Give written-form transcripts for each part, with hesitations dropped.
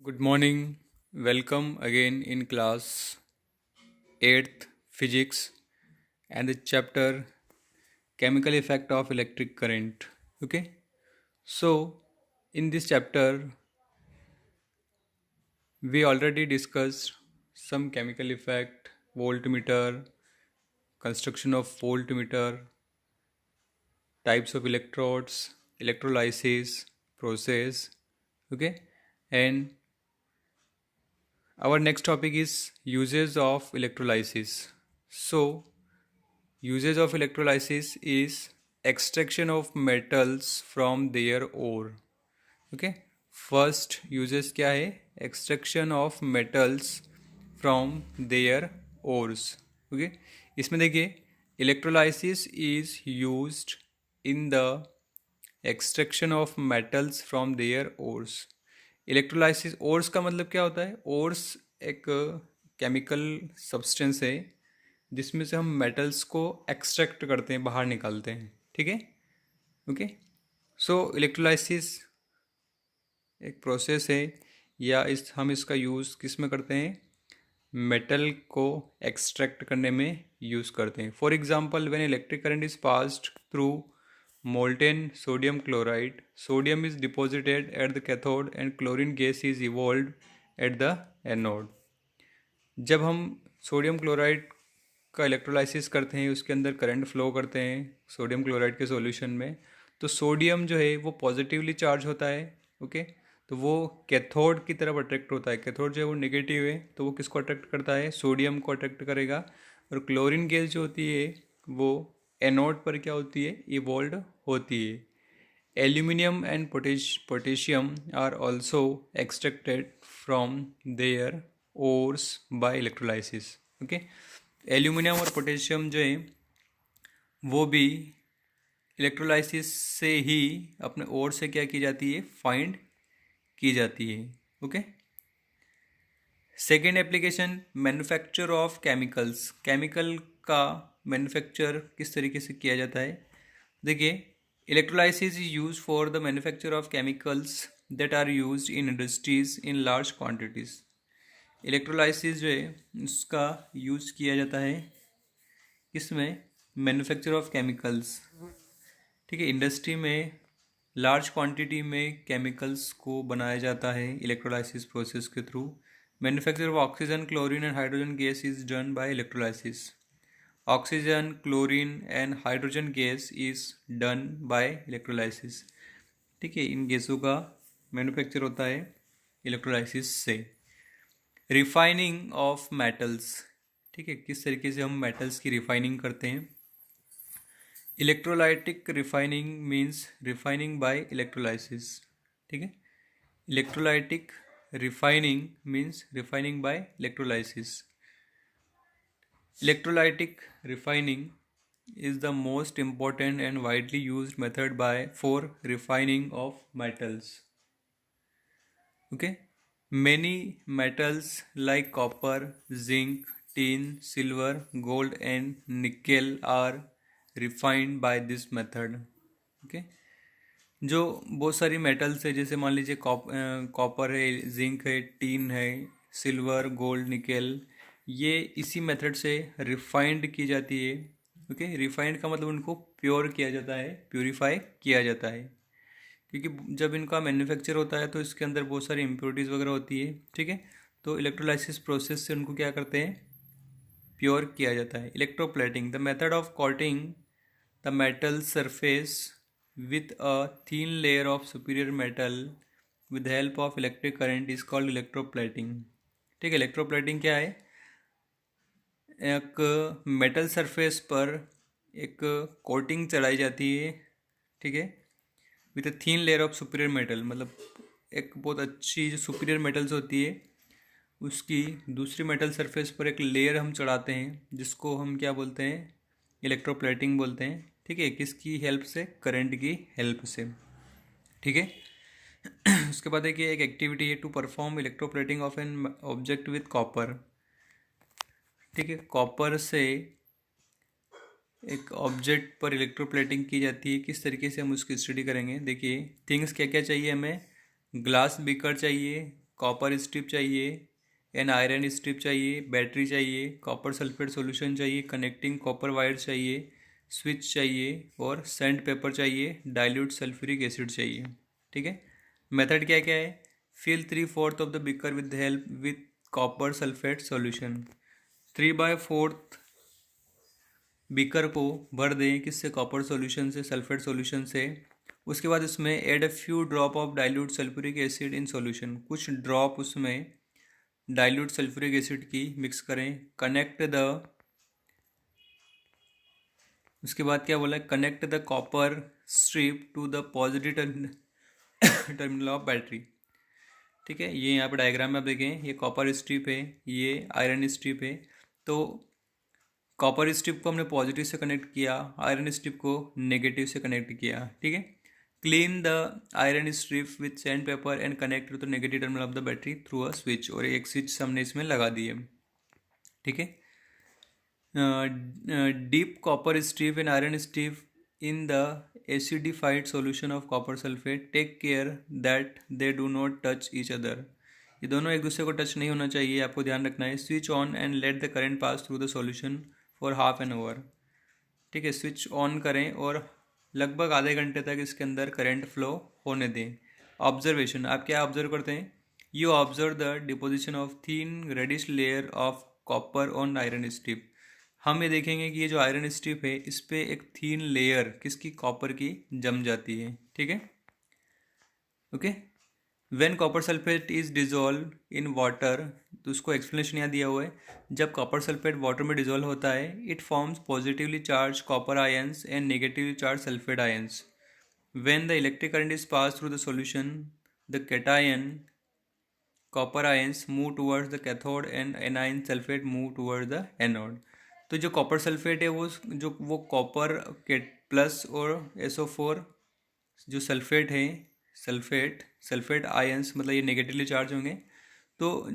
Good morning. Welcome again in class 8th physics and the chapter chemical effect of electric current. Okay? So, in this chapter we already discussed some chemical effect, voltmeter, construction of voltmeter, types of electrodes, electrolysis process. Okay? And our next topic is uses of electrolysis. So, uses of electrolysis is extraction of metals from their ore. Okay. First uses क्या है? Extraction of metals from their ores. Okay. इसमें देखिए electrolysis is used in the extraction of metals from their ores. Electrolysis ores का मतलब क्या होता है? Ores एक केमिकल सब्सटेंस है जिसमें से हम मेटल्स को एक्सट्रैक्ट करते हैं, बाहर निकालते हैं. ठीक है. ओके. सो इलेक्ट्रोलाइसिस एक प्रोसेस है या हम इसका यूज़ किस में करते हैं? मेटल को एक्सट्रैक्ट करने में यूज़ करते हैं. For example when electric current is passed through molten sodium chloride, sodium is deposited at the cathode and chlorine gas is evolved at the anode. जब हम सोडियम क्लोराइड का इलेक्ट्रोलाइसिस करते हैं, उसके अंदर करंट फ्लो करते हैं सोडियम क्लोराइड के सॉल्यूशन में, तो सोडियम जो है वो पॉजिटिवली चार्ज होता है. ओके. तो वो कैथोड की तरफ अट्रैक्ट होता है. कैथोड जो है वो नेगेटिव है, तो वो किसको अट्रैक्ट करता है? सोडियम को अट्रैक्ट करेगा. और क्लोरीन गैस जो होती है वो एनोड पर क्या होती है? इवॉल्व होती है. Aluminium and potassium are also extracted from their ores by electrolysis. Okay. Aluminium और पोटेशियम जो है वो भी इलेक्ट्रोलाइसिस से ही अपने ओर से क्या की जाती है? फाइंड की जाती है. Okay. Second application manufacture of chemicals. Chemical का मैन्युफैक्चर किस तरीके से किया जाता है? देखिए electrolysis is use for the manufacture of chemicals that are used in industries in large quantities. Electrolysis जो है उसका यूज़ किया जाता है किसमें? Manufacture of chemicals. ठीक है. इंडस्ट्री में लार्ज क्वांटिटी में केमिकल्स को बनाया जाता है इलेक्ट्रोलाइसिस प्रोसेस के through. Manufacture of oxygen, chlorine and hydrogen gas is done by electrolysis. Oxygen, chlorine and hydrogen gas is done by electrolysis. ठीक है. इन गैसों का मैन्युफैक्चर होता है इलेक्ट्रोलाइसिस से. Refining of metals. ठीक है. किस तरीके से हम मेटल्स की रिफाइनिंग करते हैं? Electrolytic refining means refining by electrolysis. ठीक है. Electrolytic refining means refining by electrolysis. Electrolytic refining is the most important and widely used method for refining of metals. Okay. Many metals like copper, zinc, tin, silver, gold and nickel are refined by this method. Okay. जो बहुत सारी metals है, जैसे मान लीजिए copper है, zinc है, tin है, सिल्वर, गोल्ड, निकेल, ये इसी मेथड से रिफाइंड की जाती है. ओके. रिफाइंड का मतलब उनको प्योर किया जाता है, प्योरीफाई किया जाता है, क्योंकि जब इनका मैन्युफैक्चर होता है तो इसके अंदर बहुत सारी इम्प्योरिटीज़ वगैरह होती है. ठीक है. तो इलेक्ट्रोलाइसिस प्रोसेस से उनको क्या करते हैं? प्योर किया जाता है. Electroplating. The method of coating the metal surface with a thin layer of superior metal with the help of electric current is called electroplating. ठीक है. इलेक्ट्रोप्लेटिंग क्या है? एक मेटल सरफेस पर एक कोटिंग चढ़ाई जाती है. ठीक है. With a thin layer of superior metal, मतलब एक बहुत अच्छी जो सुपीरियर मेटल्स होती है उसकी दूसरी मेटल सरफेस पर एक लेयर हम चढ़ाते हैं, जिसको हम क्या बोलते हैं? इलेक्ट्रोप्लेटिंग बोलते हैं. ठीक है. किसकी हेल्प से? करंट की हेल्प से. ठीक है. उसके बाद देखिए एक एक्टिविटी है to perform electroplating of an object with copper. ठीक है. कॉपर से एक ऑब्जेक्ट पर इलेक्ट्रोप्लेटिंग की जाती है. किस तरीके से हम उसकी स्टडी करेंगे? देखिए थिंग्स क्या क्या चाहिए हमें? ग्लास बीकर चाहिए, कॉपर स्ट्रिप चाहिए, एन आयरन स्ट्रिप चाहिए, बैटरी चाहिए, कॉपर सल्फेट सॉल्यूशन चाहिए, कनेक्टिंग कॉपर वायर चाहिए, स्विच चाहिए और सैंड पेपर चाहिए, डाइल्यूट सल्फ्यूरिक एसिड चाहिए। ठीक है, मेथड क्या क्या है? Fill 3/4 of the beaker with help with copper sulphate solution. 3/4 beaker को भर दें किससे? कॉपर सॉल्यूशन से, सल्फेट सॉल्यूशन से। उसके बाद इसमें add a few drop of dilute sulphuric acid in solution, कुछ ड्रॉप उसमें डाइल्यूट सल्फ्यूरिक एसिड की मिक्स करें। कनेक्ट द, उसके बाद क्या बोला है? Connect the copper strip to the positive terminal of battery. ठीक है, ये यहाँ पे डायग्राम में आप देखें, ये कॉपर स्ट्रिप है, ये आयरन स्ट्रिप है। तो कॉपर स्ट्रिप को हमने पॉजिटिव से कनेक्ट किया, आयरन स्ट्रिप को नेगेटिव से कनेक्ट किया। ठीक है, clean the iron strip with sand paper and connect to the negative terminal of the battery through a switch, और एक स्विच हमने इसमें लगा दी है। ठीक है, dip copper strip and iron strip in the acidified solution of copper sulphate, take care that they do not touch each other. ये दोनों एक दूसरे को टच नहीं होना चाहिए, आपको ध्यान रखना है। Switch on and let the current pass through the solution for half an hour. ठीक है, स्विच ऑन करें और लगभग आधे घंटे तक इसके अंदर करंट फ्लो होने दें। ऑब्जर्वेशन, आप क्या ऑब्जर्व करते हैं? You observe the deposition of thin reddish layer of copper on iron strip. हम ये देखेंगे कि ये जो आयरन स्ट्रिप है इस पर एक थीन लेयर किसकी? कॉपर की जम जाती है। ठीक है, okay. When copper sulphate is dissolve in water, तो उसको एक्सप्लेनेशन यहाँ दिया हुआ है। जब कॉपर सल्फेट वाटर में डिजोल्व होता है, it forms positively charge copper ions and negatively charge sulphate ions. When the electric current is pass through the solution, the cation copper ions move towards the cathode and A9 sulphate move towards the anode. तो जो copper sulphate है वो copper के plus और SO4 जो sulphate है, sulphate ions मतलब ये नेगेटिवली चार्ज होंगे। तो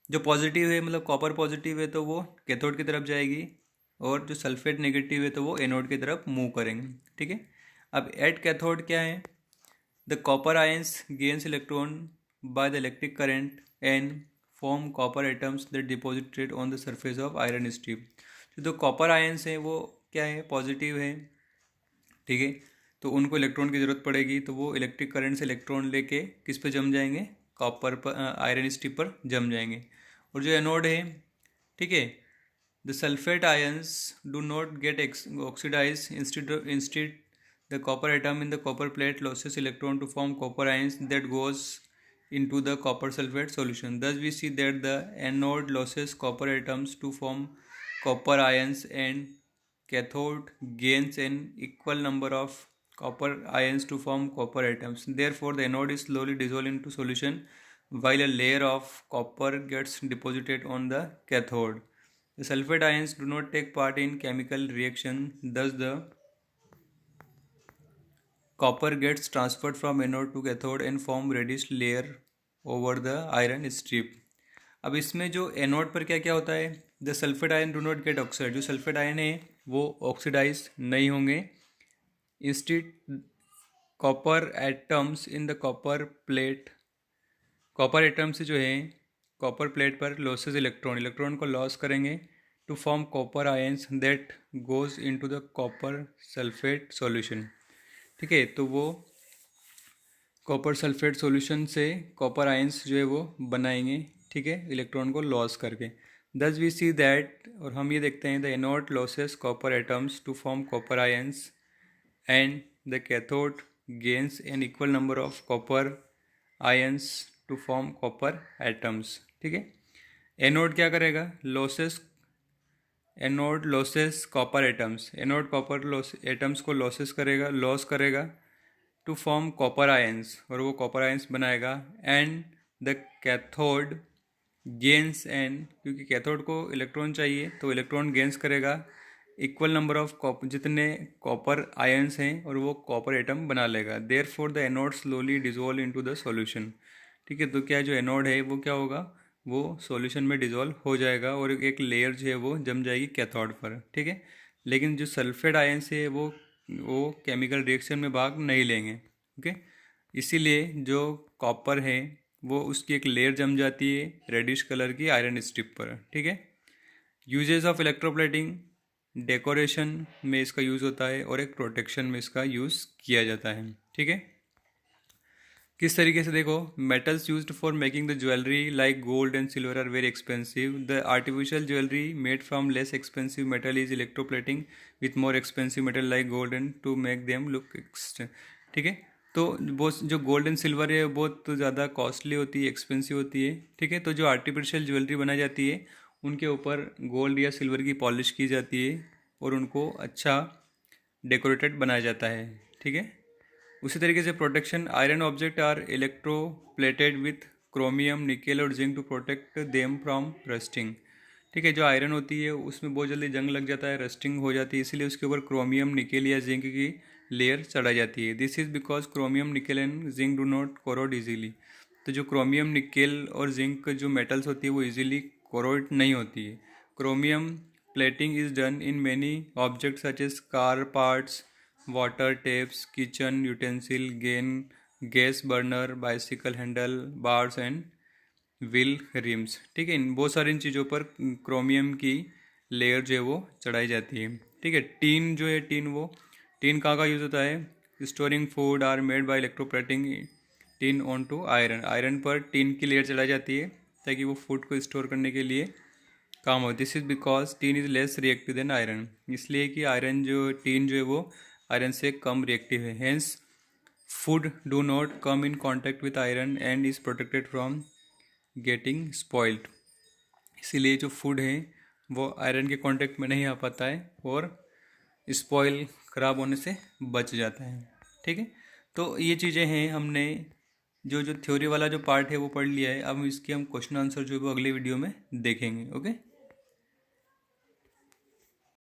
जो पॉजिटिव है मतलब कॉपर पॉजिटिव है तो वो कैथोड की तरफ जाएगी, और जो सल्फेट नेगेटिव है तो वो एनोड की तरफ मूव करेंगे। ठीक है, अब एट कैथोड क्या है? The copper ions gains electron by the electric current and form copper atoms that deposited on the surface of iron strip। जो कॉपर आयंस हैं वो क्या है? पॉजिटिव है। ठीक है, तो उनको इलेक्ट्रॉन की ज़रूरत पड़ेगी, तो वो इलेक्ट्रिक करंट से इलेक्ट्रॉन लेके किस पे जम जाएंगे? कॉपर पर, आयरन स्ट्रिप पर जम जाएंगे। और जो एनोड है, ठीक है, the sulphate ions do not get oxidise, instead the copper atom in the copper plate loses electron to form copper ions that goes into the copper sulfate solution. Thus we see that the anode loses copper atoms to form copper ions and cathode gains an equal number of copper ions to form copper atoms. Therefore the anode is slowly dissolved into solution while a layer of copper gets deposited on the cathode. The sulfate ions do not take part in chemical reaction, thus the copper gets transferred from anode to cathode and form reddish layer over the iron strip। अब इसमें जो anode पर क्या क्या होता है? The sulphate ion do not get oxide, जो sulphate ion है वो ऑक्सीडाइज नहीं होंगे। Instead copper atoms in the copper plate, copper atoms जो है कॉपर प्लेट पर लॉसेज इलेक्ट्रॉन को लॉस करेंगे to form copper ions that goes into the copper sulphate solution. ठीक है, तो वो कॉपर सल्फेट सॉल्यूशन से कॉपर आयंस जो है वो बनाएंगे। ठीक है, इलेक्ट्रॉन को लॉस करके। दस वी सी दैट, और हम ये देखते हैं, the anode loses copper atoms to form copper ions and the cathode gains an equal number of copper ions to form copper atoms. ठीक है, एनोड क्या करेगा? Anode loses copper atoms, anode copper atoms को loss करेगा to form copper ions, और वो copper ions बनाएगा। And the cathode gains an, क्योंकि कैथोड को इलेक्ट्रॉन चाहिए तो इलेक्ट्रॉन गेन्स करेगा इक्वल नंबर ऑफ जितने कॉपर आयंस हैं, और वो कॉपर एटम बना लेगा। Therefore the anode slowly dissolve into the solution. ठीक है, तो क्या जो एनोड है वो क्या होगा? वो सॉल्यूशन में डिजोल्व हो जाएगा और एक लेयर जो है वो जम जाएगी कैथोड पर। ठीक है, लेकिन जो सल्फेट आयंस है वो केमिकल रिएक्शन में भाग नहीं लेंगे। ओके, इसीलिए जो कॉपर है वो उसकी एक लेयर जम जाती है रेडिश कलर की आयरन स्ट्रिप पर, ठीक है। यूजेस ऑफ इलेक्ट्रोप्लेटिंग, डेकोरेशन में इसका यूज़ होता है और एक प्रोटेक्शन में इसका यूज़ किया जाता है, ठीक है। किस तरीके से, देखो, metals used for making the jewellery like gold and silver are very expensive. The artificial jewellery made from less expensive metal is electroplating with more expensive metal like gold and to make them look, ठीक है। तो वो जो gold and silver है बहुत ज़्यादा costly होती है, एक्सपेंसिव होती है, ठीक है। तो जो आर्टिफिशियल ज्वेलरी बनाई जाती है उनके ऊपर गोल्ड या सिल्वर की पॉलिश की जाती है और उनको अच्छा डेकोरेटेड बनाया जाता है, ठीक है। उसी तरीके से protection, iron object are electroplated with chromium, nickel और zinc to protect them from rusting, ठीक है। जो आयरन होती है उसमें बहुत जल्दी जंग लग जाता है, रस्टिंग हो जाती है, इसीलिए उसके ऊपर क्रोमियम, निकेल या जिंक की लेयर चढ़ाई जाती है। This is because chromium, nickel and zinc do not corrode easily. तो जो क्रोमियम, निकेल और जिंक जो मेटल्स होती है वो इजीली कोरोड नहीं होती है। Chromium plating is done in many objects such as car parts, water taps, kitchen utensil, gas burner, bicycle handle bars and wheel rims, ठीक है। इन बहुत सारी इन चीज़ों पर क्रोमियम की लेयर जो है वो चढ़ाई जाती है, ठीक है। टीन जो है, टीन कहाँ का यूज़ होता है, storing food are made by electroplating tin on to iron. Iron पर टीन की लेयर चढ़ाई जाती है ताकि वो फूड को स्टोर करने के लिए काम हो। This is because tin is less reactive than iron, इसलिए कि आयरन जो टीन जो है वो आयरन से कम रिएक्टिव है। Hence food do not come in contact with iron and is protected from getting spoiled. इसीलिए जो फूड है वो आयरन के कांटेक्ट में नहीं आ पाता है और स्पॉइल, ख़राब होने से बच जाता है, ठीक है। तो ये चीज़ें हैं, हमने जो थ्योरी वाला जो पार्ट है वो पढ़ लिया है। अब इसके हम क्वेश्चन आंसर जो है वो अगले वीडियो में देखेंगे, ओके।